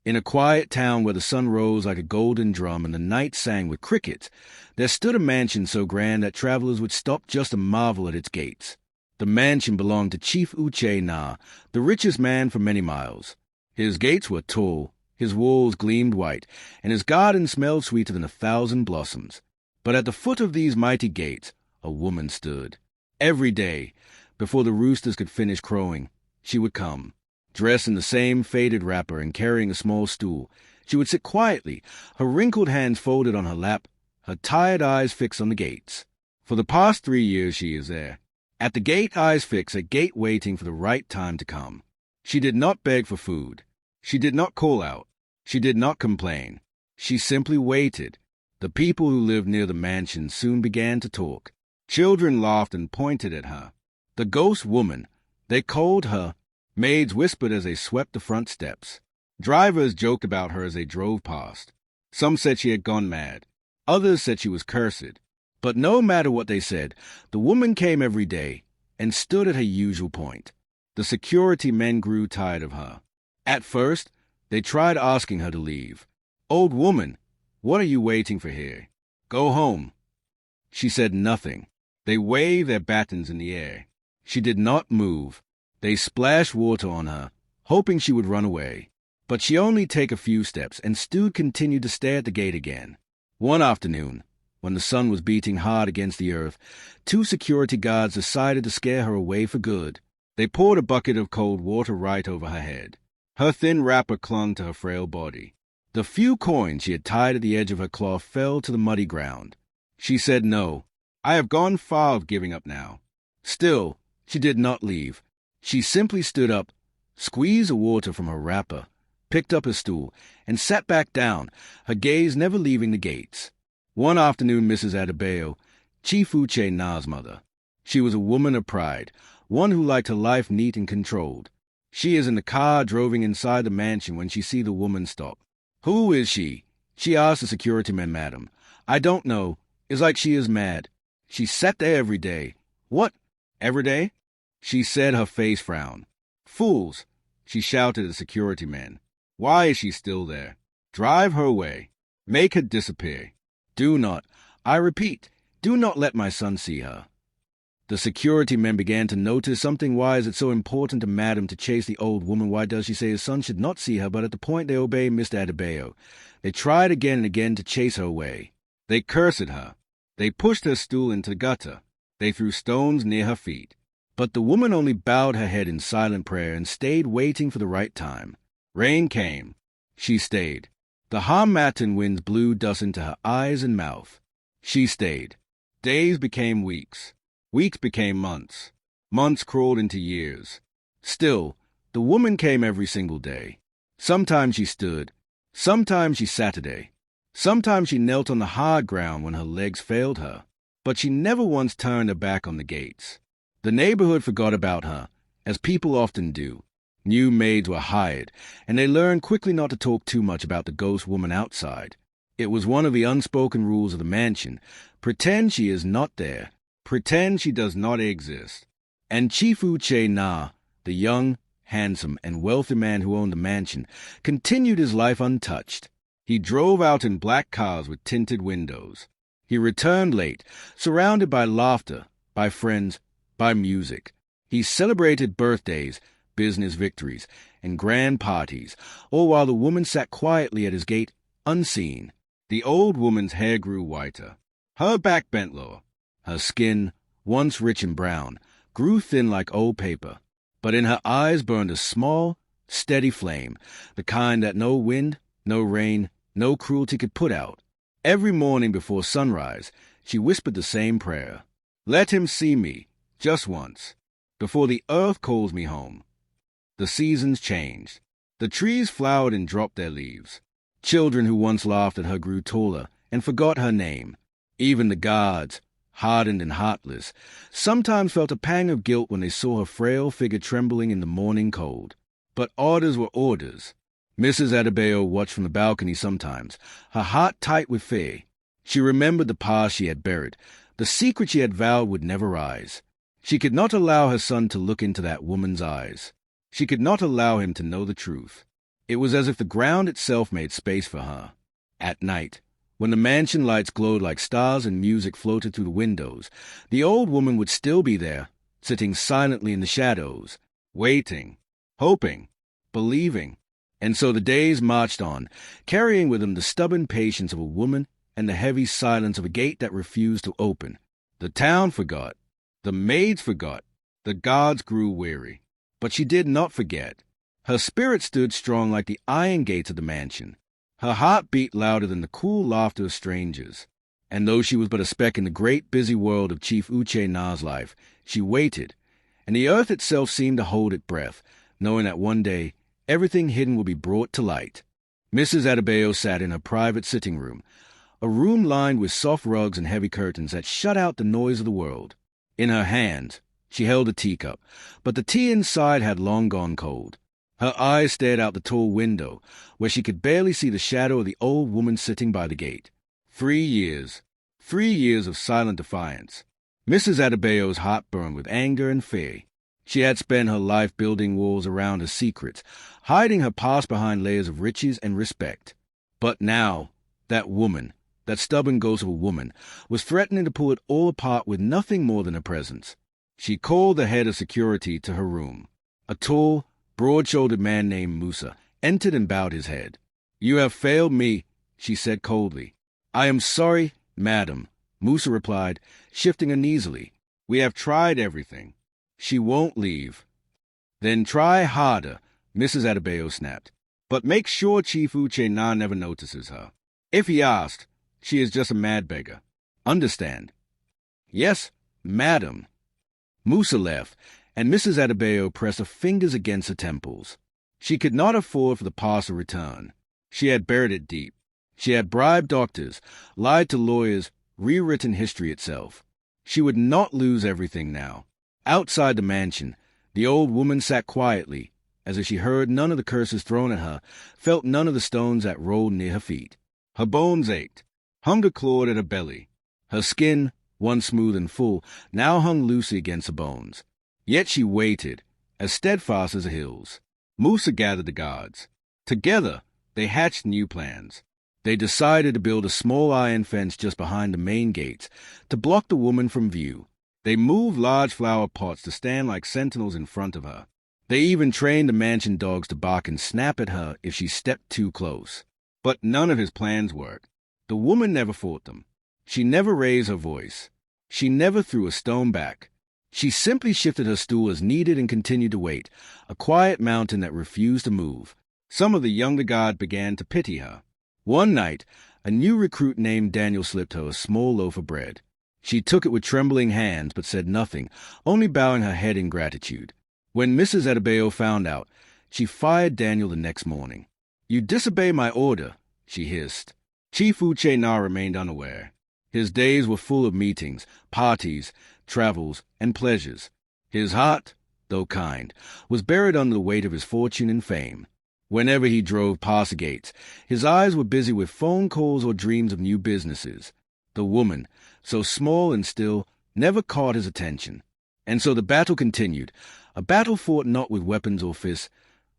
In a quiet town where the sun rose like a golden drum and the night sang with crickets, there stood a mansion so grand that travelers would stop just to marvel at its gates. The mansion belonged to Chief Uche Na, the richest man for many miles. His gates were tall, his walls gleamed white, and his garden smelled sweeter than 1,000 blossoms. But at the foot of these mighty gates, a woman stood. Every day, before the roosters could finish crowing, she would come. Dressed in the same faded wrapper and carrying a small stool, she would sit quietly, her wrinkled hands folded on her lap, her tired eyes fixed on the gates. For the past 3 years she is there. At the gate, eyes fixed, a gate waiting for the right time to come. She did not beg for food. She did not call out. She did not complain. She simply waited. The people who lived near the mansion soon began to talk. Children laughed and pointed at her. The ghost woman, they called her. Maids whispered as they swept the front steps. Drivers joked about her as they drove past. Some said she had gone mad. Others said she was cursed. But no matter what they said, the woman came every day and stood at her usual point. The security men grew tired of her. At first, they tried asking her to leave. "Old woman, what are you waiting for here? Go home." She said nothing. They waved their batons in the air. She did not move. They splashed water on her, hoping she would run away. But she only took a few steps, and Stu continued to stare at the gate again. One afternoon, when the sun was beating hard against the earth, 2 security guards decided to scare her away for good. They poured a bucket of cold water right over her head. Her thin wrapper clung to her frail body. The few coins she had tied at the edge of her cloth fell to the muddy ground. She said no. "I have gone far of giving up now." Still, she did not leave. She simply stood up, squeezed the water from her wrapper, picked up a stool, and sat back down, her gaze never leaving the gates. One afternoon, Mrs. Adebayo, Chief Uche Na's mother. She was a woman of pride, one who liked her life neat and controlled. She is in the car driving inside the mansion when she see the woman stop. "Who is she?" she asked the security man, "Madam." "I don't know. It's like she is mad. She sat there every day." "What? Every day?" She said, her face frowned. "Fools!" she shouted at the security man. "Why is she still there? Drive her away. Make her disappear. Do not, I repeat, do not let my son see her." The security men began to notice something. Why is it so important to Madam to chase the old woman? Why does she say his son should not see her? But at the point they obeyed Mr. Adebayo. They tried again and again to chase her away. They cursed her. They pushed her stool into the gutter. They threw stones near her feet. But the woman only bowed her head in silent prayer and stayed waiting for the right time. Rain came. She stayed. The harmattan winds blew dust into her eyes and mouth. She stayed. Days became weeks. Weeks became months. Months crawled into years. Still, the woman came every single day. Sometimes she stood. Sometimes she sat a day. Sometimes she knelt on the hard ground when her legs failed her. But she never once turned her back on the gates. The neighborhood forgot about her, as people often do. New maids were hired, and they learned quickly not to talk too much about the ghost woman outside. It was one of the unspoken rules of the mansion. Pretend she is not there. Pretend she does not exist. And Chief Uche Na, the young, handsome, and wealthy man who owned the mansion, continued his life untouched. He drove out in black cars with tinted windows. He returned late, surrounded by laughter, by friends, by music. He celebrated birthdays, business victories, and grand parties, all while the woman sat quietly at his gate, unseen. The old woman's hair grew whiter. Her back bent lower. Her skin, once rich and brown, grew thin like old paper. But in her eyes burned a small, steady flame, the kind that no wind, no rain, no cruelty could put out. Every morning before sunrise, she whispered the same prayer. "Let him see me, just once, before the earth calls me home." The seasons changed. The trees flowered and dropped their leaves. Children who once laughed at her grew taller and forgot her name. Even the guards, hardened and heartless, sometimes felt a pang of guilt when they saw her frail figure trembling in the morning cold. But orders were orders. Mrs. Adebayo watched from the balcony sometimes, her heart tight with fear. She remembered the past she had buried, the secret she had vowed would never rise. She could not allow her son to look into that woman's eyes. She could not allow him to know the truth. It was as if the ground itself made space for her. At night, when the mansion lights glowed like stars and music floated through the windows, the old woman would still be there, sitting silently in the shadows, waiting, hoping, believing. And so the days marched on, carrying with them the stubborn patience of a woman and the heavy silence of a gate that refused to open. The town forgot. The maids forgot. The guards grew weary. But she did not forget. Her spirit stood strong like the iron gates of the mansion. Her heart beat louder than the cool laughter of strangers. And though she was but a speck in the great busy world of Chief Uche Na's life, she waited, and the earth itself seemed to hold its breath, knowing that one day everything hidden would be brought to light. Mrs. Adebayo sat in her private sitting room, a room lined with soft rugs and heavy curtains that shut out the noise of the world. In her hands, she held a teacup, but the tea inside had long gone cold. Her eyes stared out the tall window, where she could barely see the shadow of the old woman sitting by the gate. 3 years. 3 years of silent defiance. Mrs. Adebayo's heart burned with anger and fear. She had spent her life building walls around her secrets, hiding her past behind layers of riches and respect. But now, that woman, that stubborn ghost of a woman, was threatening to pull it all apart with nothing more than her presence. She called the head of security to her room. A tall, broad-shouldered man named Musa entered and bowed his head. "You have failed me," she said coldly. "I am sorry, madam," Musa replied, shifting uneasily. "We have tried everything. She won't leave." "Then try harder," Mrs. Adebayo snapped. "But make sure Chief Uche Na never notices her. If he asks, she is just a mad beggar. Understand?" "Yes, madam." Musa left, and Mrs. Adebayo pressed her fingers against her temples. She could not afford for the past to return. She had buried it deep. She had bribed doctors, lied to lawyers, rewritten history itself. She would not lose everything now. Outside the mansion, the old woman sat quietly, as if she heard none of the curses thrown at her, felt none of the stones that rolled near her feet. Her bones ached. Hunger clawed at her belly. Her skin, once smooth and full, now hung loosely against her bones. Yet she waited, as steadfast as the hills. Musa gathered the guards. Together, they hatched new plans. They decided to build a small iron fence just behind the main gates, to block the woman from view. They moved large flower pots to stand like sentinels in front of her. They even trained the mansion dogs to bark and snap at her if she stepped too close. But none of his plans worked. The woman never fought them. She never raised her voice. She never threw a stone back. She simply shifted her stool as needed and continued to wait, a quiet mountain that refused to move. Some of the younger guard began to pity her. One night, a new recruit named Daniel slipped her a small loaf of bread. She took it with trembling hands but said nothing, only bowing her head in gratitude. When Mrs. Adebayo found out, she fired Daniel the next morning. "You disobey my order," she hissed. Chief Uche Na remained unaware. His days were full of meetings, parties, travels, and pleasures. His heart, though kind, was buried under the weight of his fortune and fame. Whenever he drove past the gates, his eyes were busy with phone calls or dreams of new businesses. The woman, so small and still, never caught his attention. And so the battle continued, a battle fought not with weapons or fists,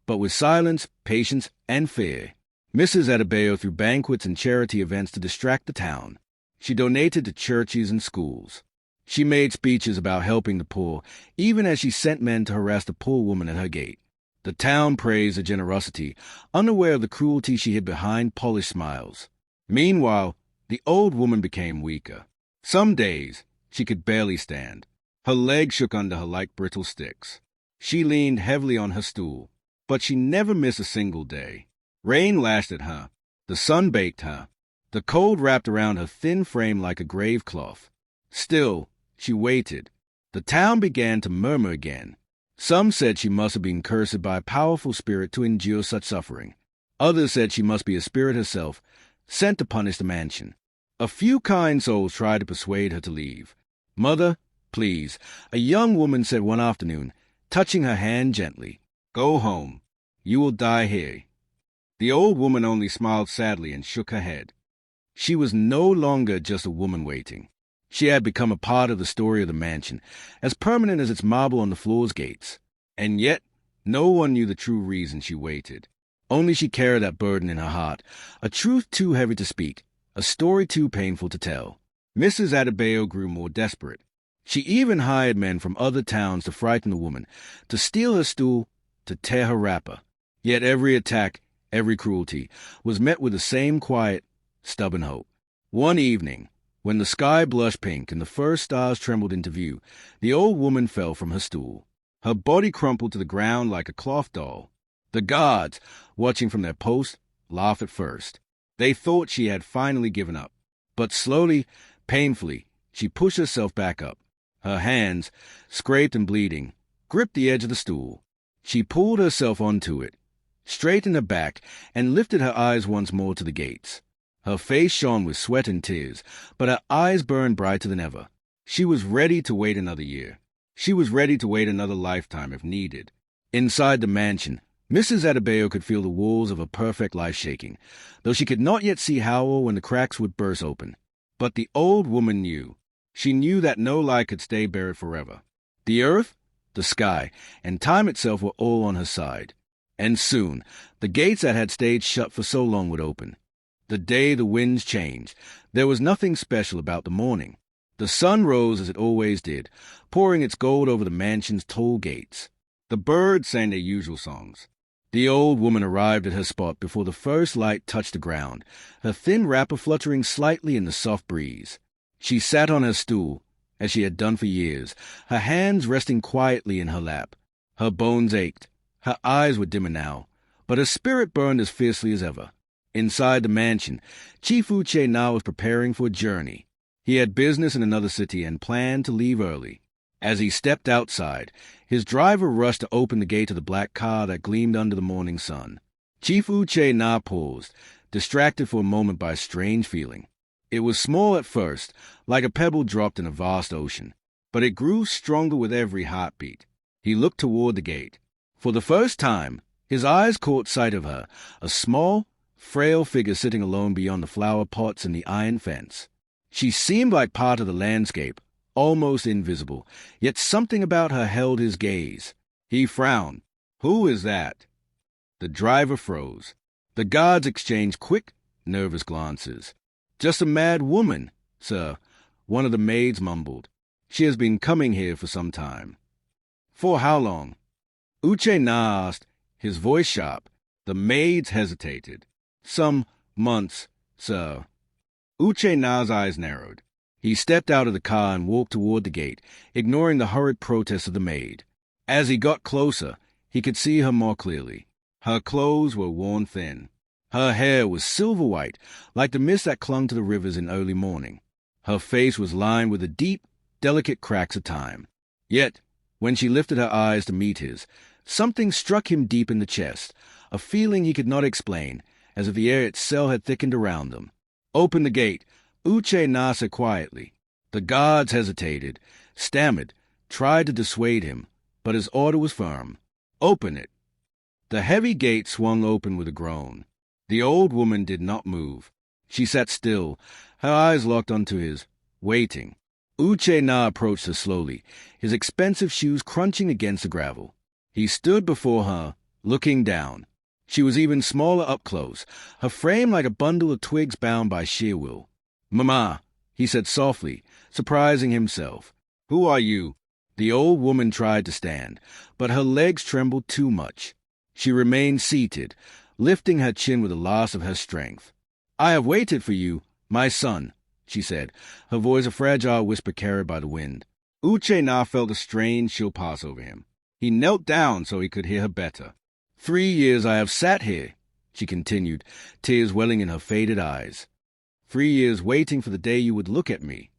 but with silence, patience, and fear. Mrs. Adebayo threw banquets and charity events to distract the town. She donated to churches and schools. She made speeches about helping the poor, even as she sent men to harass the poor woman at her gate. The town praised her generosity, unaware of the cruelty she hid behind polished smiles. Meanwhile, the old woman became weaker. Some days, she could barely stand. Her legs shook under her like brittle sticks. She leaned heavily on her stool, but she never missed a single day. Rain lashed at her. The sun baked her. The cold wrapped around her thin frame like a grave cloth. Still, she waited. The town began to murmur again. Some said she must have been cursed by a powerful spirit to endure such suffering. Others said she must be a spirit herself, sent to punish the mansion. A few kind souls tried to persuade her to leave. "Mother, please," a young woman said one afternoon, touching her hand gently. "Go home. You will die here." The old woman only smiled sadly and shook her head. She was no longer just a woman waiting. She had become a part of the story of the mansion, as permanent as its marble on the floor's gates. And yet, no one knew the true reason she waited. Only she carried that burden in her heart, a truth too heavy to speak, a story too painful to tell. Mrs. Adebayo grew more desperate. She even hired men from other towns to frighten the woman, to steal her stool, to tear her wrapper. Yet every attack, every cruelty, was met with the same quiet, stubborn hope. One evening, when the sky blushed pink and the first stars trembled into view, the old woman fell from her stool. Her body crumpled to the ground like a cloth doll. The guards, watching from their post, laughed at first. They thought she had finally given up. But slowly, painfully, she pushed herself back up. Her hands, scraped and bleeding, gripped the edge of the stool. She pulled herself onto it, straightened her back, and lifted her eyes once more to the gates. Her face shone with sweat and tears, but her eyes burned brighter than ever. She was ready to wait another year. She was ready to wait another lifetime if needed. Inside the mansion, Mrs. Adebayo could feel the walls of her perfect life shaking, though she could not yet see how or when the cracks would burst open. But the old woman knew. She knew that no lie could stay buried forever. The earth, the sky, and time itself were all on her side. And soon, the gates that had stayed shut for so long would open. The day the winds changed, there was nothing special about the morning. The sun rose as it always did, pouring its gold over the mansion's tall gates. The birds sang their usual songs. The old woman arrived at her spot before the first light touched the ground, her thin wrapper fluttering slightly in the soft breeze. She sat on her stool, as she had done for years, her hands resting quietly in her lap. Her bones ached, her eyes were dimmer now, but her spirit burned as fiercely as ever. Inside the mansion, Chief Uche now was preparing for a journey. He had business in another city and planned to leave early. As he stepped outside, his driver rushed to open the gate of the black car that gleamed under the morning sun. Chief Uche Na paused, distracted for a moment by a strange feeling. It was small at first, like a pebble dropped in a vast ocean, but it grew stronger with every heartbeat. He looked toward the gate. For the first time, his eyes caught sight of her, a small, frail figure sitting alone beyond the flower pots and the iron fence. She seemed like part of the landscape, almost invisible, yet something about her held his gaze. He frowned. "Who is that?" The driver froze. The guards exchanged quick, nervous glances. "Just a mad woman, sir," one of the maids mumbled. "She has been coming here for some time." "For how long?" Uche Na asked, his voice sharp. The maids hesitated. "Some months, sir." Uche Na's eyes narrowed. He stepped out of the car and walked toward the gate, ignoring the hurried protests of the maid. As he got closer, he could see her more clearly. Her clothes were worn thin. Her hair was silver white, like the mist that clung to the rivers in early morning. Her face was lined with the deep, delicate cracks of time. Yet, when she lifted her eyes to meet his, something struck him deep in the chest, a feeling he could not explain, as if the air itself had thickened around them. "Open the gate," Uche Na said quietly. The guards hesitated, stammered, tried to dissuade him, but his order was firm. "Open it." The heavy gate swung open with a groan. The old woman did not move. She sat still, her eyes locked onto his, waiting. Uche Na approached her slowly, his expensive shoes crunching against the gravel. He stood before her, looking down. She was even smaller up close, her frame like a bundle of twigs bound by sheer will. "Mama," he said softly, surprising himself. "Who are you?" The old woman tried to stand, but her legs trembled too much. She remained seated, lifting her chin with the loss of her strength. "I have waited for you, my son," she said, her voice a fragile whisper carried by the wind. Uche Na felt a strange chill pass over him. He knelt down so he could hear her better. 3 years I have sat here," she continued, tears welling in her faded eyes. 3 years waiting for the day you would look at me."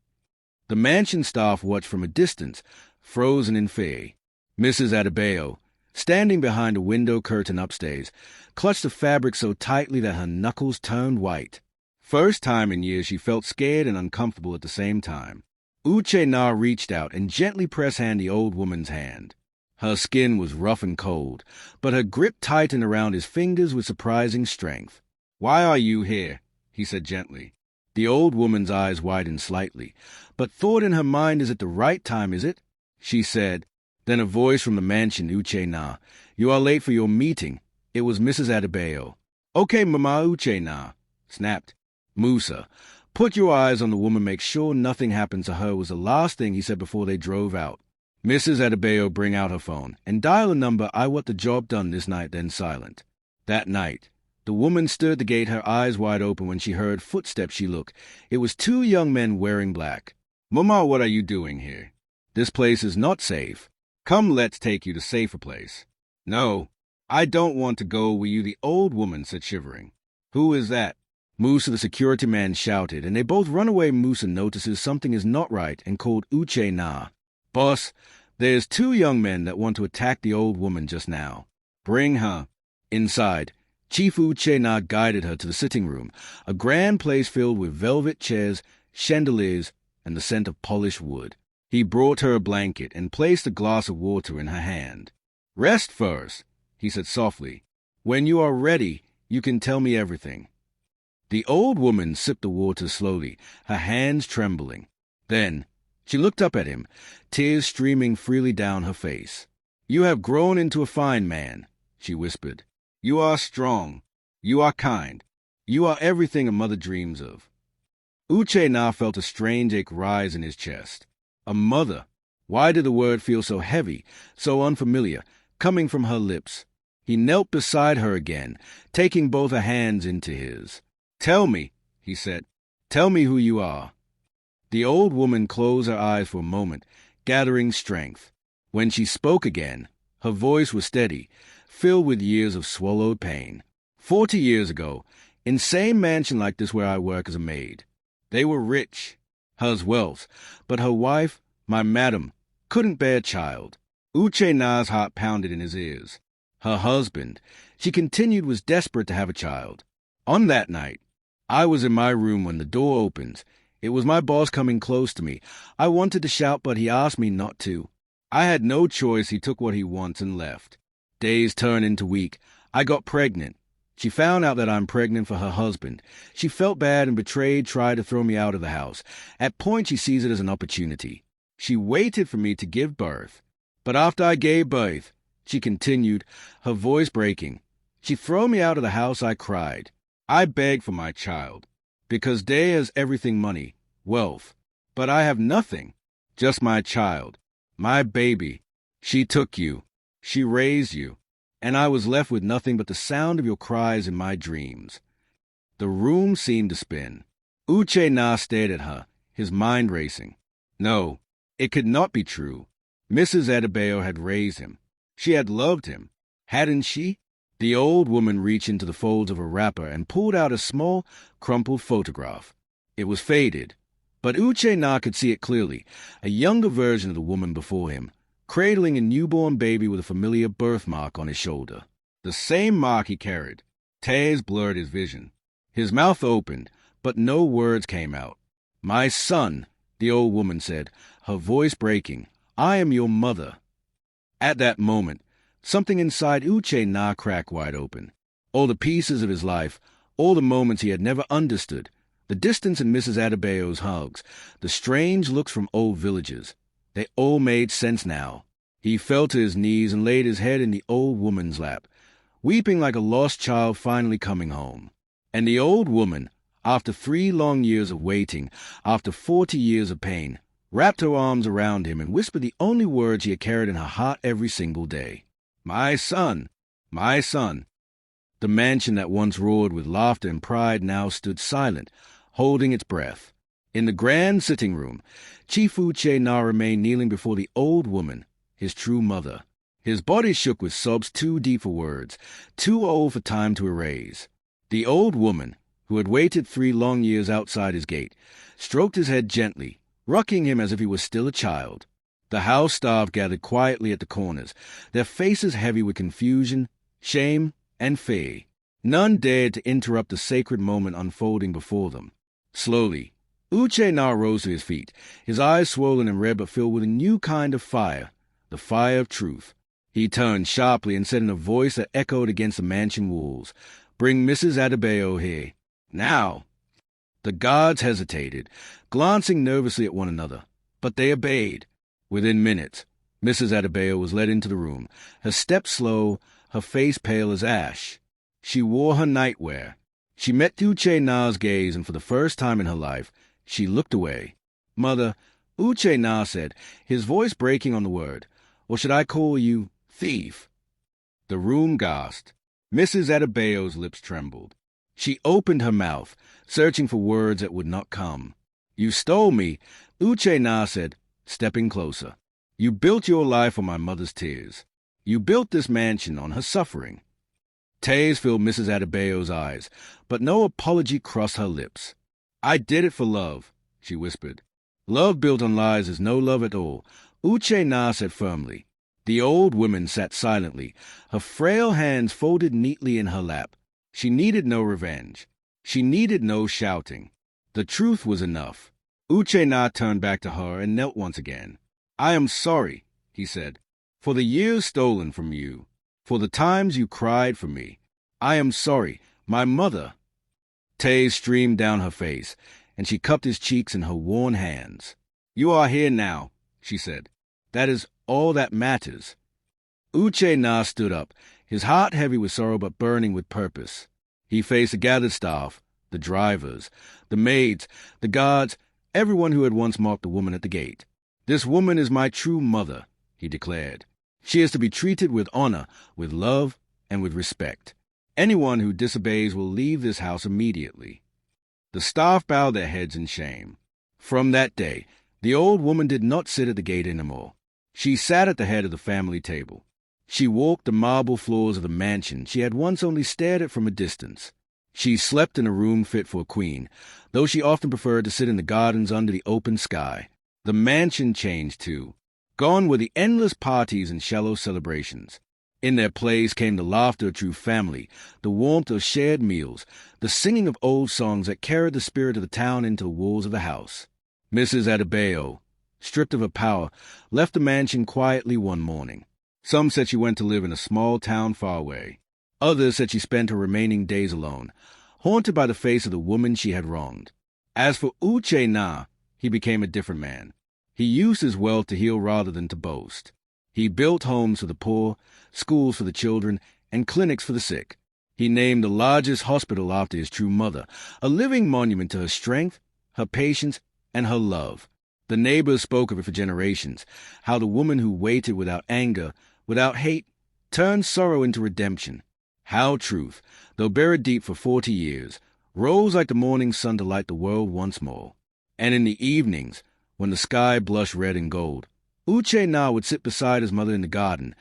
The mansion staff watched from a distance, frozen in fear. Mrs. Adebayo, standing behind a window curtain upstairs, clutched the fabric so tightly that her knuckles turned white. First time in years she felt scared and uncomfortable at the same time. Uche Na reached out and gently pressed the old woman's hand. Her skin was rough and cold, but her grip tightened around his fingers with surprising strength. "Why are you here?" he said gently. The old woman's eyes widened slightly, but thought in her mind, "Is it the right time, is it?" She said. Then a voice from the mansion, "Uche Na, you are late for your meeting." It was Mrs. Adebayo. "Okay, Mama Uche na," snapped Musa. "Put your eyes on the woman, make sure nothing happened to her," was the last thing he said before they drove out. Mrs. Adebayo bring out her phone and dial a number. "I want the job done this night," then silent. That night, the woman stood at the gate, her eyes wide open. When she heard footsteps, she looked. It was two young men wearing black. "Mama, what are you doing here? This place is not safe. Come, let's take you to safer place." "No, I don't want to go with you," the old woman said, shivering. "Who is that?" Musa, the security man, shouted, and they both run away. Musa notices something is not right and called Uche na. "Boss, there's two young men that want to attack the old woman just now. Bring her." Inside, Chief Uche na guided her to the sitting room, a grand place filled with velvet chairs, chandeliers, and the scent of polished wood. He brought her a blanket and placed a glass of water in her hand. "Rest first," he said softly. "When you are ready, you can tell me everything." The old woman sipped the water slowly, her hands trembling. Then she looked up at him, tears streaming freely down her face. "You have grown into a fine man," she whispered. "You are strong. You are kind. You are everything a mother dreams of." Uche na felt a strange ache rise in his chest. A mother. Why did the word feel so heavy, so unfamiliar, coming from her lips? He knelt beside her again, taking both her hands into his. "Tell me," he said. "Tell me who you are." The old woman closed her eyes for a moment, gathering strength. When she spoke again, her voice was steady, filled with years of swallowed pain. 40 years ago, in same mansion like this where I work as a maid. They were rich, her's wealth, but her wife, my madam, couldn't bear child. Uche na's heart pounded in his ears. Her husband, she continued, was desperate to have a child. On that night, I was in my room when the door opened. It was my boss coming close to me. I wanted to shout, but he asked me not to. I had no choice. He took what he wants and left. Days turned into weeks. I got pregnant. She found out that I'm pregnant for her husband. She felt bad and betrayed, tried to throw me out of the house. At point, she sees it as an opportunity. She waited for me to give birth. But after I gave birth, she continued, her voice breaking, she threw me out of the house. I cried. I begged for my child, because they has everything, money, wealth. But I have nothing, just my child, my baby. She took you. She raised you. And I was left with nothing but the sound of your cries in my dreams. The room seemed to spin. Uche na stared at her, his mind racing. No, it could not be true. Mrs. Adebayo had raised him. She had loved him. Hadn't she? The old woman reached into the folds of her wrapper and pulled out a small, crumpled photograph. It was faded, but Uche na could see it clearly, a younger version of the woman before him, cradling a newborn baby with a familiar birthmark on his shoulder. The same mark he carried. Tears blurred his vision. His mouth opened, but no words came out. "My son," the old woman said, her voice breaking, "I am your mother." At that moment, something inside Uche na cracked wide open. All the pieces of his life, all the moments he had never understood, the distance in Mrs. Adebayo's hugs, the strange looks from old villagers, they all made sense now. He fell to his knees and laid his head in the old woman's lap, weeping like a lost child finally coming home. And the old woman, after 3 long years of waiting, after 40 years of pain, wrapped her arms around him and whispered the only words she had carried in her heart every single day. "My son, my son." The mansion that once roared with laughter and pride now stood silent, holding its breath. In the grand sitting room, Chief Uche na remained kneeling before the old woman, his true mother. His body shook with sobs too deep for words, too old for time to erase. The old woman, who had waited 3 long years outside his gate, stroked his head gently, rocking him as if he was still a child. The house staff gathered quietly at the corners, their faces heavy with confusion, shame, and fear. None dared to interrupt the sacred moment unfolding before them. Slowly, Uche na rose to his feet, his eyes swollen and red but filled with a new kind of fire, the fire of truth. He turned sharply and said in a voice that echoed against the mansion walls, "Bring Mrs. Adebayo here. Now." The guards hesitated, glancing nervously at one another, but they obeyed. Within minutes, Mrs. Adebayo was led into the room, her steps slow, her face pale as ash. She wore her nightwear. She met Uche Na's gaze, and for the first time in her life, she looked away. "Mother," Uche Na said, his voice breaking on the word, "or should I call you thief?" The room gasped. Mrs. Adebayo's lips trembled. She opened her mouth, searching for words that would not come. "You stole me," Uche Na said, stepping closer. "You built your life on my mother's tears. You built this mansion on her suffering." Tears filled Mrs. Adebayo's eyes, but no apology crossed her lips. "I did it for love," she whispered. "Love built on lies is no love at all," Uche Na said firmly. The old woman sat silently, her frail hands folded neatly in her lap. She needed no revenge. She needed no shouting. The truth was enough. Uche Na turned back to her and knelt once again. "I am sorry," he said, "for the years stolen from you, for the times you cried for me. I am sorry, my mother." Tears streamed down her face, and she cupped his cheeks in her worn hands. "You are here now," she said. "That is all that matters." Uche Na stood up, his heart heavy with sorrow but burning with purpose. He faced the gathered staff, the drivers, the maids, the guards, everyone who had once mocked the woman at the gate. "This woman is my true mother," he declared. "She is to be treated with honor, with love, and with respect. Anyone who disobeys will leave this house immediately." The staff bowed their heads in shame. From that day, the old woman did not sit at the gate anymore. She sat at the head of the family table. She walked the marble floors of the mansion she had once only stared at from a distance. She slept in a room fit for a queen, though she often preferred to sit in the gardens under the open sky. The mansion changed, too. Gone were the endless parties and shallow celebrations. In their place came the laughter of true family, the warmth of shared meals, the singing of old songs that carried the spirit of the town into the walls of the house. Mrs. Adebayo, stripped of her power, left the mansion quietly one morning. Some said she went to live in a small town far away. Others said she spent her remaining days alone, haunted by the face of the woman she had wronged. As for Uche Na, he became a different man. He used his wealth to heal rather than to boast. He built homes for the poor, schools for the children, and clinics for the sick. He named the largest hospital after his true mother, a living monument to her strength, her patience, and her love. The neighbors spoke of it for generations, how the woman who waited without anger, without hate, turned sorrow into redemption. How truth, though buried deep for 40 years, rose like the morning sun to light the world once more. And in the evenings, when the sky blushed red and gold, Uche Na would sit beside his mother in the garden,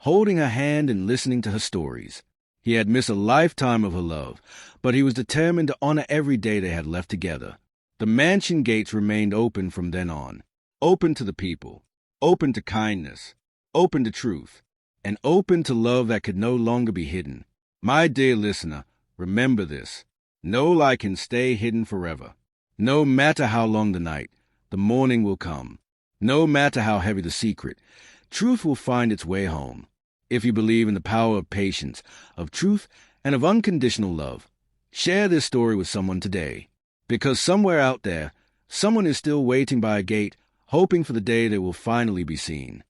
holding her hand and listening to her stories. He had missed a lifetime of her love, but he was determined to honor every day they had left together. The mansion gates remained open from then on, open to the people, open to kindness, open to truth, and open to love that could no longer be hidden. My dear listener, remember this. No lie can stay hidden forever. No matter how long the night, the morning will come. No matter how heavy the secret, truth will find its way home. If you believe in the power of patience, of truth, and of unconditional love, share this story with someone today. Because somewhere out there, someone is still waiting by a gate, hoping for the day they will finally be seen.